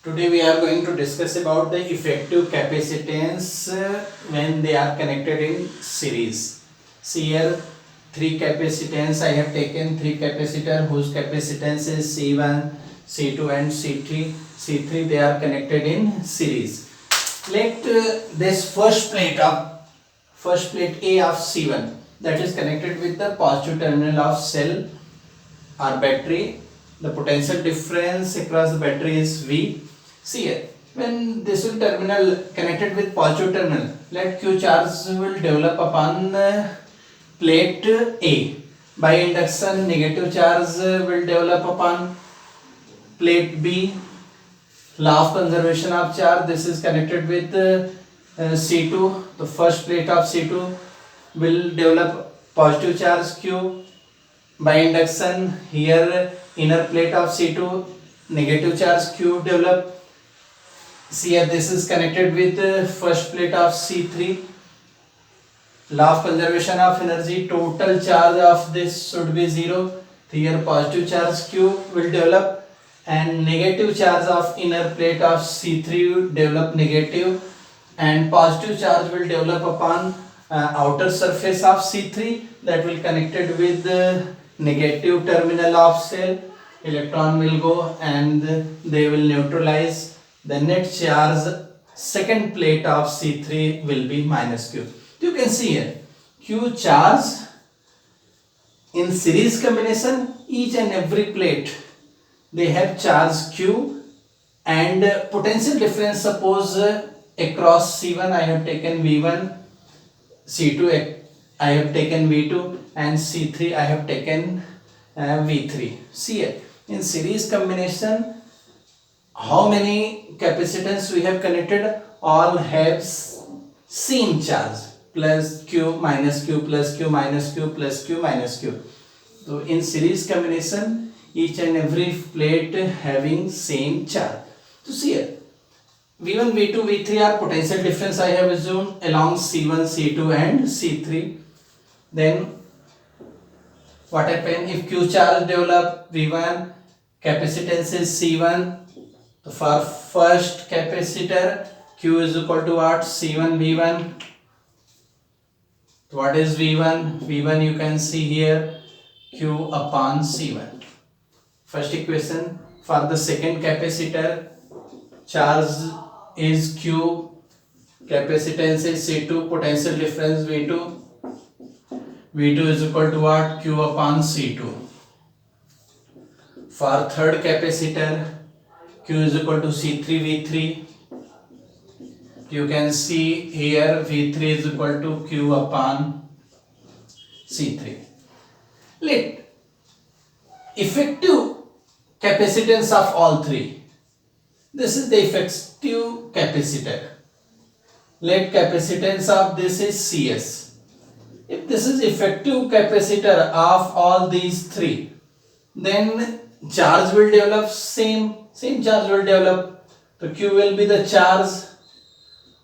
Today we are going to discuss about the effective capacitance when they are connected in series. See here, three capacitance. I have taken three capacitor whose capacitance is C1, C2 and C3. C3 they are connected in series. Let this first plate A of C1 that is connected with the positive terminal of cell or battery. The potential difference across the battery is V. See here, when this will terminal connected with positive terminal, let Q charge will develop upon plate A. By induction, negative charge will develop upon plate B. Law of conservation of charge, this is connected with C2. The first plate of C2 will develop positive charge Q. By induction, here inner plate of C2 negative charge Q develop. See here, this is connected with first plate of C3. Law of conservation of energy, total charge of this should be 0. Here positive charge Q will develop and negative charge of inner plate of C3 will develop negative and positive charge will develop upon outer surface of C3 that will connected with the negative terminal of cell. Electron will go and they will neutralize. The net charge second plate of C3 will be minus Q. You can see here Q charge in series combination, each and every plate they have charge Q and potential difference, suppose across C1 I have taken V1, C2 I have taken V2 and C3 I have taken V3. See here, in series combination how many capacitance we have connected, all have same charge, plus Q minus Q plus Q minus Q plus Q minus Q. So in series combination each and every plate having same charge. So see here, V1, V2, V3 are potential difference I have assumed along C1, C2 and C3. Then what happen if Q charge develop V1, capacitance is C1. So for first capacitor Q is equal to what? C1 V1. What is V1? V1 you can see here Q upon C1. First equation. For the second capacitor, charge is Q, capacitance is C2, potential difference V2. V2 is equal to what? Q upon C2. For third capacitor, Q is equal to C3 V3. You can see here V3 is equal to Q upon C3. Let effective capacitance of all three. This is the effective capacitor. Let capacitance of this is CS. If this is effective capacitor of all these three, then charge will develop same charge will develop. So Q will be the charge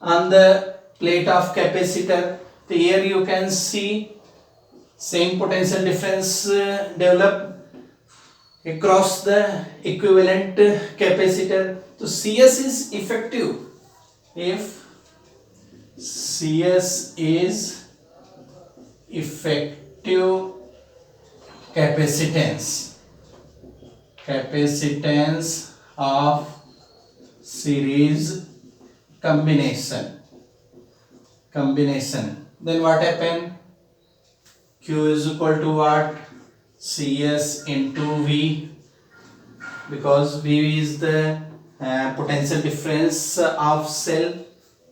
on the plate of capacitor. So here you can see same potential difference develop across the equivalent capacitor. So CS is effective if CS is effective capacitance of series combination. Then what happen? Q is equal to what? CS into V, because V is the potential difference of cell.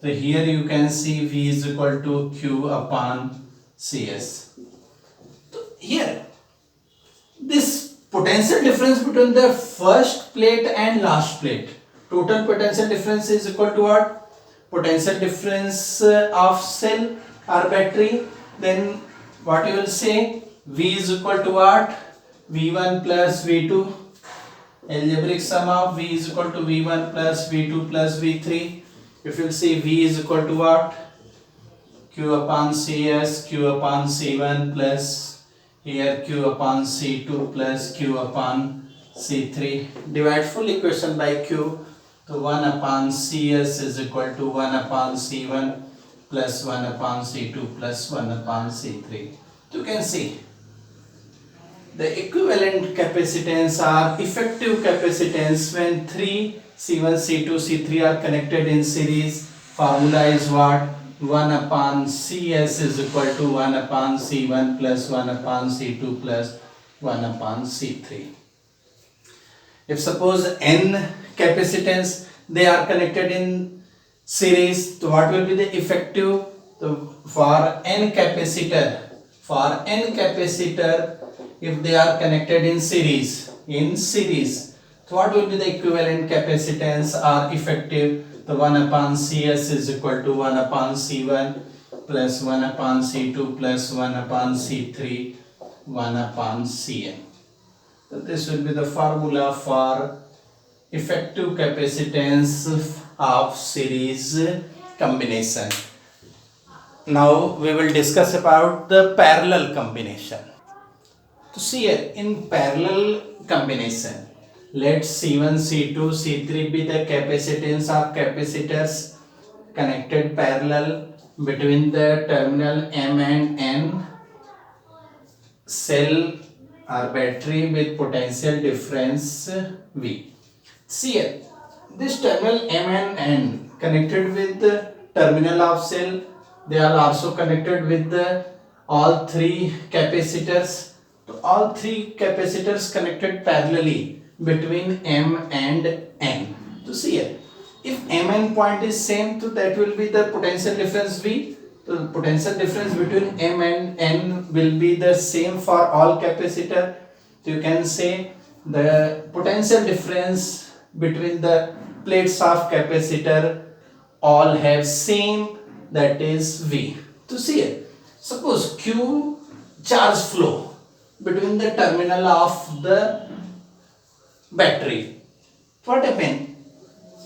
So here you can see V is equal to Q upon CS. So here this potential difference between the first plate and last plate, total potential difference is equal to what? Potential difference of cell or battery. Then what you will say? V is equal to what? V1 plus V2. Algebraic sum of V is equal to V1 plus V2 plus V3. If you will see V is equal to what? Q upon CS, Q upon C1 plus here Q upon C2 plus Q upon C3. Divide full equation by Q. तो 1 upon CS is equal to 1 upon C1 plus 1 upon C2 plus 1 upon C3. You can see the equivalent capacitance are effective capacitance when 3 C1, C2, C3 are connected in series. Formula is what? 1 upon CS is equal to 1 upon C1 plus 1 upon C2 plus 1 upon C3. If suppose n capacitance they are connected in series, so what will be the effective? So for n capacitor, if they are connected in series, so what will be the equivalent capacitance or effective? The 1 upon CS is equal to 1 upon C1 plus 1 upon C2 plus 1 upon C3 1 upon Cn. So this will be the formula for effective capacitance of series combination. Now we will discuss about the parallel combination. So see here, in parallel combination, let C1, C2, C3 be the capacitance of capacitors connected parallel between the terminal M and N cell or battery with potential difference V. See here, this terminal M and N connected with the terminal of cell, they are also connected with the all three capacitors. So all three capacitors connected parallelly between M and N. So see here, if M and point is same, so that will be the potential difference V. So the potential difference between M and N will be the same for all capacitor. So you can say the potential difference between the plates of capacitor all have same, that is V. So see here, suppose Q charge flow between the terminal of the battery. What happens?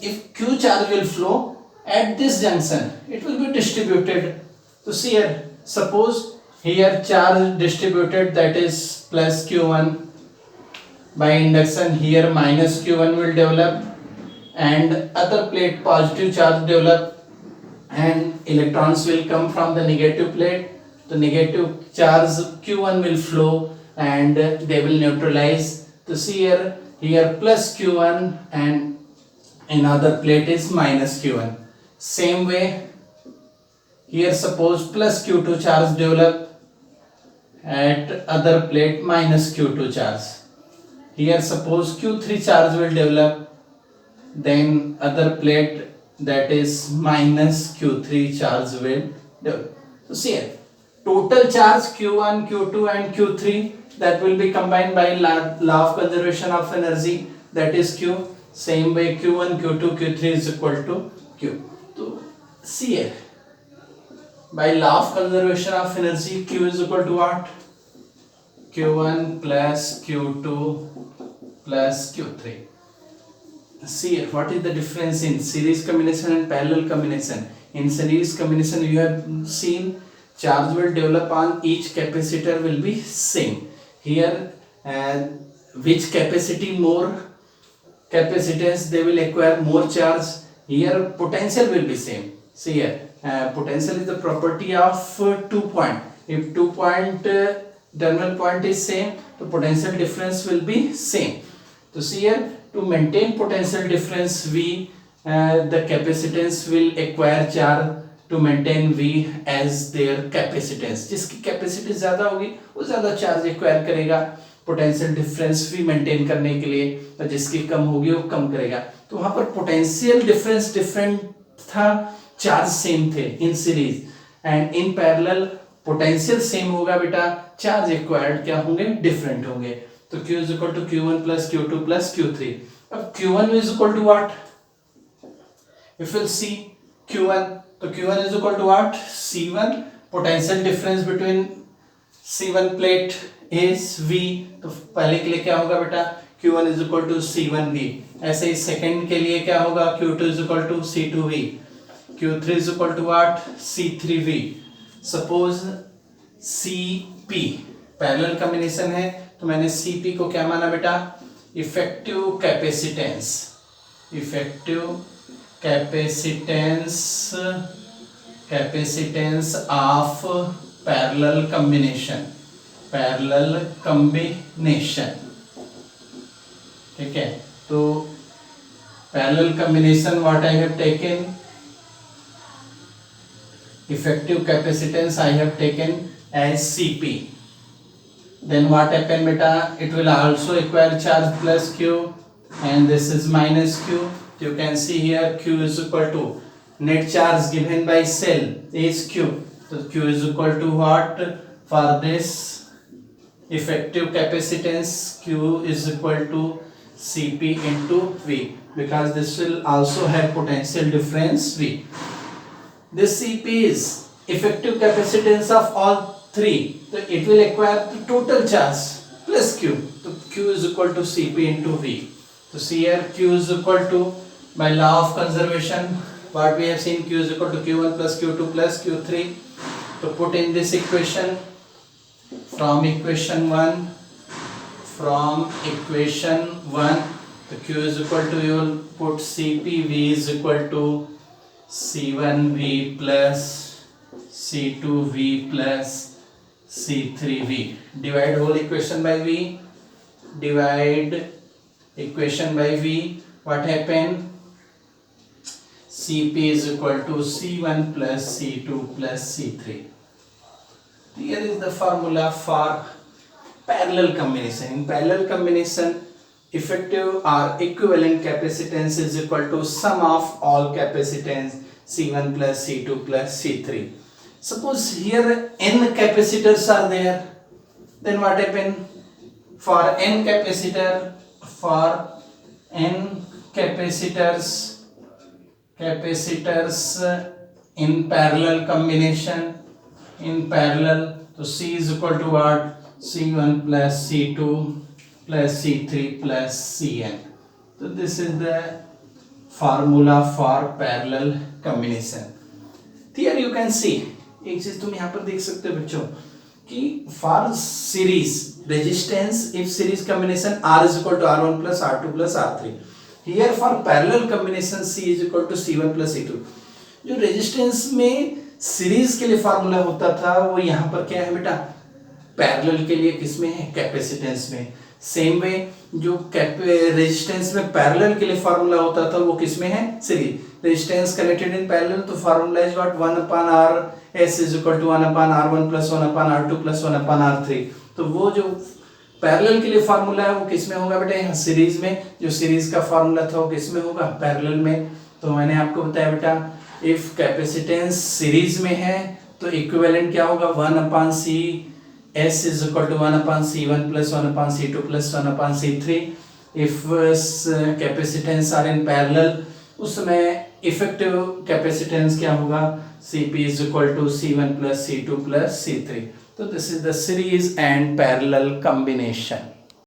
If Q charge will flow at this junction, it will be distributed. So see here, suppose here charge distributed, that is plus Q1 by induction, here minus Q1 will develop and other plate positive charge develop and electrons will come from the negative plate. The negative charge Q1 will flow and they will neutralize. So see here plus Q1 and another plate is minus Q1. Same way here suppose plus Q2 charge develop at other plate minus Q2 charge. Here suppose Q3 charge will develop, then other plate, that is minus Q3 charge will develop. So see here, total charge Q1, Q2 and Q3 that will be combined by law of conservation of energy, that is Q. Same way Q1, Q2, Q3 is equal to Q. So see here, by law of conservation of energy, Q is equal to what? Q1 plus Q2 plus Q3. See here, what is the difference in series combination and parallel combination? In series combination, you have seen charge will develop on each capacitor will be same. Here, which capacity more capacitance they will acquire more charge. Here, potential will be same. See here, potential is the property of 2 point. If 2 point terminal point is same, the potential difference will be same. So see here, to maintain potential difference V, the capacitance will acquire charge to maintain V as their capacitance. जिसकी capacity ज़्यादा होगी वो ज़्यादा charge acquire करेगा potential difference भी maintain करने के लिए, और जिसकी कम होगी वो कम करेगा. तो वहाँ पर पोटेंशियल डिफरेंस डिफरेंट था, चार्ज सेम थे in series, and in parallel potential same होगा बेटा, चार्ज एक्वायर्ड क्या होंगे, डिफरेंट होंगे. तो Q is equal to Q1 plus Q2 plus Q3. अब Q1 is equal to what? If we'll see Q1, तो Q1 is equal to what? C1. Potential difference between C1 plate is V. तो पहले के लिए क्या होगा बेटा? Q1 is equal to C1V. ऐसे ही सेकंड के लिए क्या होगा? Q2 is equal to C2V. Q3 is equal to what? C3V. Suppose CP parallel combination है, तो मैंने Cp को क्या माना बेटा? Effective capacitance. effective capacitance of parallel combination, ठीक है. तो parallel combination what I have taken, effective capacitance I have taken as Cp. Then what happen beta, it will also acquire charge plus Q and this is minus Q. You can see here Q is equal to net charge given by cell is Q. So Q is equal to what for this effective capacitance? Q is equal to Cp into V, because this will also have potential difference V. This Cp is effective capacitance of all three, so it will acquire the total charge plus Q. So Q is equal to Cp into V. So see here Q is equal to, by law of conservation, what we have seen, Q is equal to Q1 plus Q2 plus Q3. To put in this equation, from equation 1, the Q is equal to, you will put Cp, V is equal to C1V plus C2V plus C3V. Divide whole equation by V. Divide equation by V. What happened? Cp is equal to C1 plus C2 plus C3. Here is the formula for parallel combination. In parallel combination, effective or equivalent capacitance is equal to sum of all capacitance C1 plus C2 plus C3. Suppose here n capacitors are there, then what happen? For n capacitors in parallel combination, so C is equal to what? C1 plus C2 plus C3 plus Cn. So this is the formula for parallel combination. Here you can see, एक चीज तुम यहाँ पर देख सकते हो बच्चों कि for series resistance, if series combination R is equal to R1 plus R2 plus R3. Here for parallel combination C is equal to C1 plus C2. जो रेजिस्टेंस में सीरीज के लिए फार्मूला होता था वो यहाँ पर क्या है बेटा? पैरेलल के लिए किसमें है? कैपेसिटेंस में. सेम वे जो रेजिस्टेंस में पैरेलल के लिए फार्मूला होता था वो किसमें है? Series. Resistance connected in parallel, तो formula is what? 1/R S is equal to 1/R1 plus 1/R2 plus 1/R3. तो वो जो पैरेलल के लिए फार्मूला है वो किसमें होगा बेटा? यहाँ सीरीज में. जो सीरीज का फार्मूला था वो किसमें होगा? पैरेलल में. तो मैंने आपको बताया बेटा, इफ कैपेसिटेंस सीरीज में है तो इक्विवेलेंट क्या होगा? 1/C S is equal to 1/C1 plus 1/C2 plus 1/C3. If capacitance are in parallel, उसमें इफेक्टिव कैपेसिटेंस क्या होगा? Cp is equal to C1 plus C2 plus C3. So this is the series and parallel combination.